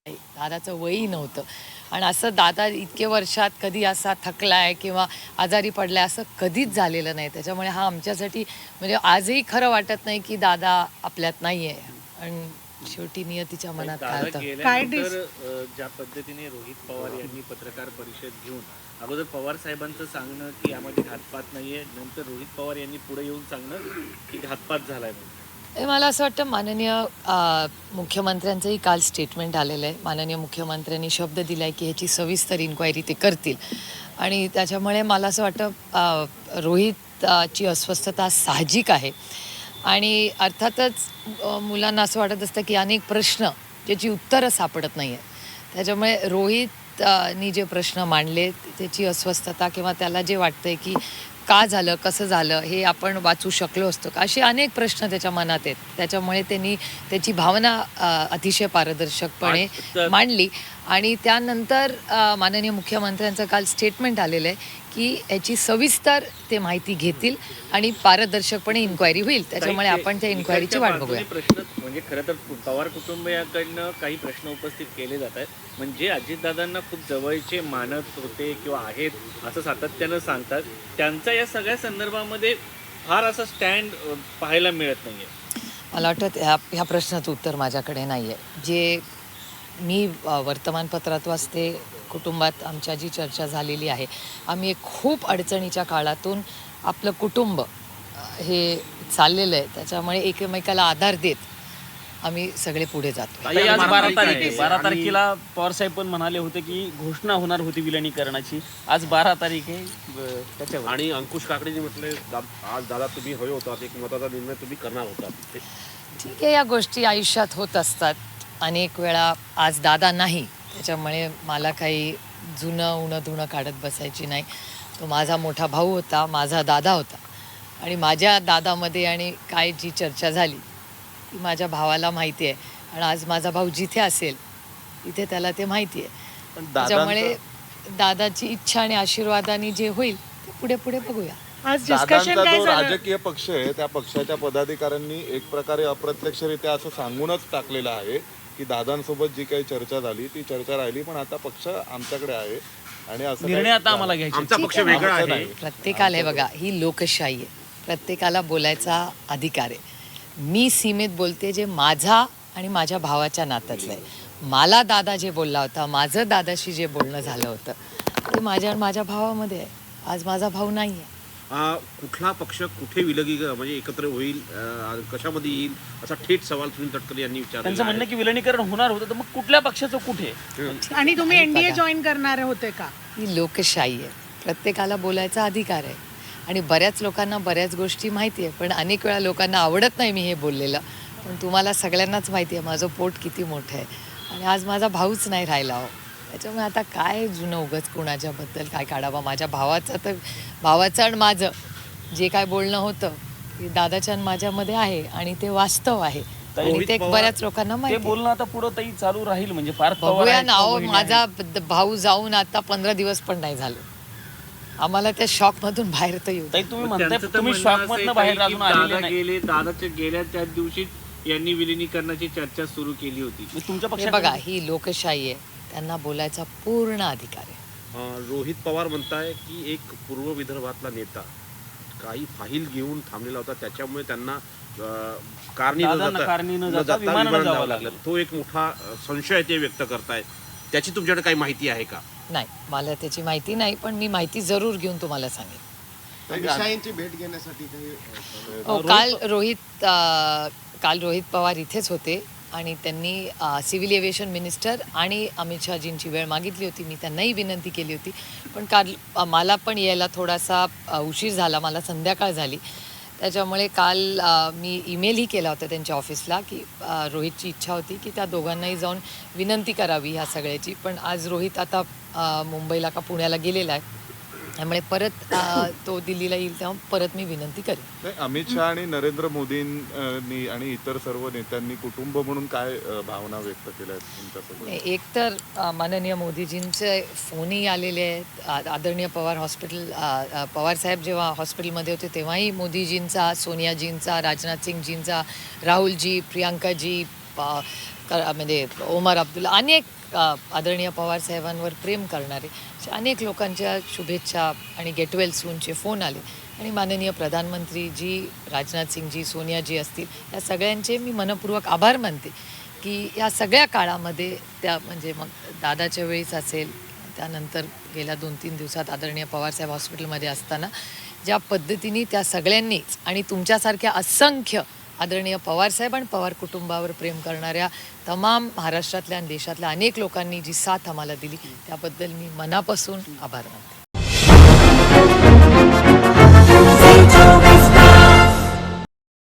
दादाचं वयही नव्हतं आणि असं दादा इतके वर्षात कधी असा थकलाय किंवा आजारी पडलाय असं कधीच झालेलं नाही. त्याच्यामुळे हा आमच्यासाठी म्हणजे आजही खरं वाटत नाही की दादा आपल्यात नाही आहे. आणि शेवटी नियतीच्या मनात काय दादा होतं. गेल्यानंतर ज्या पद्धतीने रोहित पवार यांनी पत्रकार परिषद घेऊन अगोदर पवार साहेबांचं सांगणं की यामध्ये घातपात नाहीये, नंतर रोहित पवार यांनी पुढे येऊन सांगणं की घातपात झालाय म्हणून. मला असं वाटतं माननीय मुख्यमंत्र्यांचंही काल स्टेटमेंट आलेलं आहे. माननीय मुख्यमंत्र्यांनी शब्द दिला आहे की ह्याची सविस्तर इन्क्वायरी ते करतील आणि त्याच्यामुळे मला असं वाटतं रोहितची अस्वस्थता साहजिक आहे आणि अर्थातच मुलांना असं वाटत असतं की अनेक प्रश्न ज्याची उत्तरं सापडत नाही आहेत. त्याच्यामुळे रोहित नी जे प्रश्न मांडले त्याची अस्वस्थता किंवा त्याला जे वाटतंय की का झालं, कसं झालं हे आपण वाचू शकलो असतो का, असे अनेक प्रश्न त्याच्या मनात आहेत. त्याच्यामुळे त्यांनी त्याची भावना अतिशय पारदर्शकपणे मांडली आणि त्यानंतर माननीय मुख्यमंत्र्यांचं काल स्टेटमेंट आलेलं आहे की याची सविस्तर ते माहिती घेतील आणि पारदर्शकपणे इन्क्वायरी होईल. त्याच्यामुळे आपण त्या इन्क्वायरीची वाट बघूया. प्रश्न म्हणजे खरं तर पवार कुटुंबियाकडनं काही प्रश्न उपस्थित केले जात आहेत. म्हणजे अजितदादांना खूप जवळचे मानत होते किंवा आहेत असं सातत्यानं सांगतात. त्यांचा या सगळ्या संदर्भामध्ये फार असं स्टँड पाहायला मिळत नाहीये. मला वाटतं ह्या प्रश्नाचं उत्तर माझ्याकडे नाही आहे. जे मी वर्तमानपत्रात वाचते, कुटुंबात आमच्या जी चर्चा झालेली आहे, आम्ही एक खूप अडचणीच्या काळातून आपलं कुटुंब हे चाललेलं आहे. त्याच्यामुळे एकमेकाला आधार देत आम्ही सगळे पुढे जातो. ताई, आज 12 तारीख आहे. 12 तारखेला पवारसाहेब पण म्हणाले होते की घोषणा होणार होती विलिनीकरणाची. आज 12 तारीख आहे. त्याच्यावर आणि अंकुश काकडेंनी म्हटले आज दादा तुम्ही हवे होतात, एक महत्त्वाचा निर्णय तुम्ही करणार होता. ठीक आहे, या गोष्टी आयुष्यात होत असतात. अनेक वेळा आज दादा नाही, त्याच्यामुळे मला काही जुनं उणं धुणं काढत बसायची नाही. तो माझा मोठा भाऊ होता, माझा दादा होता आणि माझ्या दादामध्ये आणि काय जी चर्चा झाली ती माझ्या भावाला माहिती आहे आणि आज माझा भाऊ जिथे असेल तिथे त्याला ते माहिती आहे. त्याच्यामुळे दादाची इच्छा आणि आशीर्वादाने जे होईल ते पुढे पुढे बघूया. आज डिस्कशन काय झालं? राजकीय पक्ष आहे त्या पक्षाच्या पदाधिकाऱ्यांनी एक प्रकारे अप्रत्यक्षरित्या असं सांगूनच टाकलेलं आहे की दादांसोबत जी काही चर्चा झाली ती चर्चा राहिली, पण आता पक्ष आमच्याकडे आहे आणि असं निर्णय आता आम्हाला घ्यायचा. आमचा पक्ष वेगळा आहे. प्रत्येकाला हे बघा, ही लोकशाही आहे, प्रत्येकाला बोलायचा अधिकार आहे. मी सीमेत बोलते जे माझा आणि माझ्या भावाच्या नात्यातलं आहे. मला दादा जे बोलला होता, माझं दादाशी जे बोलणं झालं होतं ते माझ्या आणि माझ्या भावामध्ये आहे. आज माझा भाऊ नाही आहे. कुठला पक्ष कुठे म्हणजे एकत्र होईल, कशामध्ये येईल असा थेट सवाल सुनील तटकरे यांनी विचारला. त्यांचं म्हणणं की विलिनीकरण होणार होतं, तर मग कुठल्या पक्षाचं कुठे? आणि तुम्ही एनडीए जॉईन करणार होते का? ही लोकशाही आहे, प्रत्येकाला बोलायचा अधिकार आहे आणि बऱ्याच लोकांना बऱ्याच गोष्टी माहिती आहे, पण अनेक वेळा लोकांना आवडत नाही मी हे बोललेलं. पण तुम्हाला सगळ्यांनाच माहिती आहे माझं पोट किती मोठं आहे आणि आज माझा भाऊच नाही राहिला हो. त्याच्यामुळे आता काय जुनं उगाच कुणाच्याबद्दल काय काढावं. माझ्या भावाचं आणि माझं जे काय बोलणं होतं ते दादाच्या आणि माझ्यामध्ये आहे आणि ते वास्तव आहे आणि ते बऱ्याच लोकांना ते माहिती आहे. बोलणं आता पुढं ताई चालू राहील म्हणजे पार्थ पवार बघूया आहेत, ना. अहो, वहिनी माझा आहेत. भाऊ जाऊन आता 15 दिवस पण नाही झालं. आम्हाला त्या शॉक मधून बाहेर तर येऊ. ताई, तुम्ही पण म्हणताय त्यांचं तर तुम्ही म्हणणं शॉक असं मधनं आहे बाहेर की अजून आलेले दादा नाही. गेले, दादाच्या गेल्या त्याच दिवशी यांनी विलिनीकरणाची चर्चा सुरू केली होती. मग तुमच्या हे पक्षात बघा, ही लोकशाही आहे, त्यांना बोलायचा पूर्ण अधिकार आहे. रोहित पवार म्हणताय की एक पूर्व विदर्भातला नेता काही फाईल घेऊन थांबलेला होता, त्याच्यामुळे त्यांना कारणी दादांना कारणी न जाता विमानानं जावं लागलं. तो एक मोठा संशय ते व्यक्त करतायत. त्याची तुमच्याकडे काही माहिती आहे का? नाही, मला त्याची माहिती नाही, पण मी माहिती जरूर घेऊन तुम्हाला सांगेन. शाहींची भेट घेण्यासाठी काही हो, काल रोहित पवार इथेच होते आणि त्यांनी सिव्हिल एव्हिएशन मिनिस्टर आणि अमित शहाजींची वेळ मागितली होती. मी त्यांनाही विनंती केली होती, पण काल मला पण यायला थोडासा उशीर झाला, मला संध्याकाळ झाली. त्याच्यामुळे काल मी ईमेलही केला होता त्यांच्या ऑफिसला की रोहितची इच्छा होती की त्या दोघांनाही जाऊन विनंती करावी ह्या सगळ्याची. पण आज रोहित आता मुंबईला का पुण्याला गेलेला आहे, त्यामुळे परत तो दिल्लीला येईल तेव्हा परत मी विनंती करेन. अमित शहा आणि नरेंद्र मोदींनी आणि इतर सर्व नेत्यांनी कुटुंब म्हणून काय भावना व्यक्त केल्या आहेत तुमच्यासोबत? एक तर माननीय मोदीजींचे फोनही आलेले आहेत. आदरणीय पवार साहेब जेव्हा हॉस्पिटलमध्ये होते तेव्हाही मोदीजींचा, सोनियाजींचा, राजनाथ सिंगजींचा, राहुलजी, प्रियांकाजी, म्हणजे ओमर अब्दुल्ला अनेक आदरणीय पवार साहेबांवर प्रेम करणारे असे अनेक लोकांच्या शुभेच्छा आणि गेट वेल सूनचे फोन आले आणि माननीय प्रधानमंत्री जी राजनाथ सिंगजी सोनियाजी असतील या सगळ्यांचे मी मनपूर्वक आभार मानते की या सगळ्या काळामध्ये त्या म्हणजे मग दादाच्या वेळीच असेल त्यानंतर गेल्या 2-3 दिवसात आदरणीय पवारसाहेब हॉस्पिटलमध्ये असताना ज्या पद्धतीने त्या सगळ्यांनीच आणि तुमच्यासारख्या असंख्य आदरणीय पवारसाहेब आणि पवार कुटुंबावर प्रेम करणाऱ्या तमाम महाराष्ट्रातल्या आणि देशातल्या अनेक लोकांनी जी साथ आम्हाला दिली त्याबद्दल मी मनापासून आभार मानते.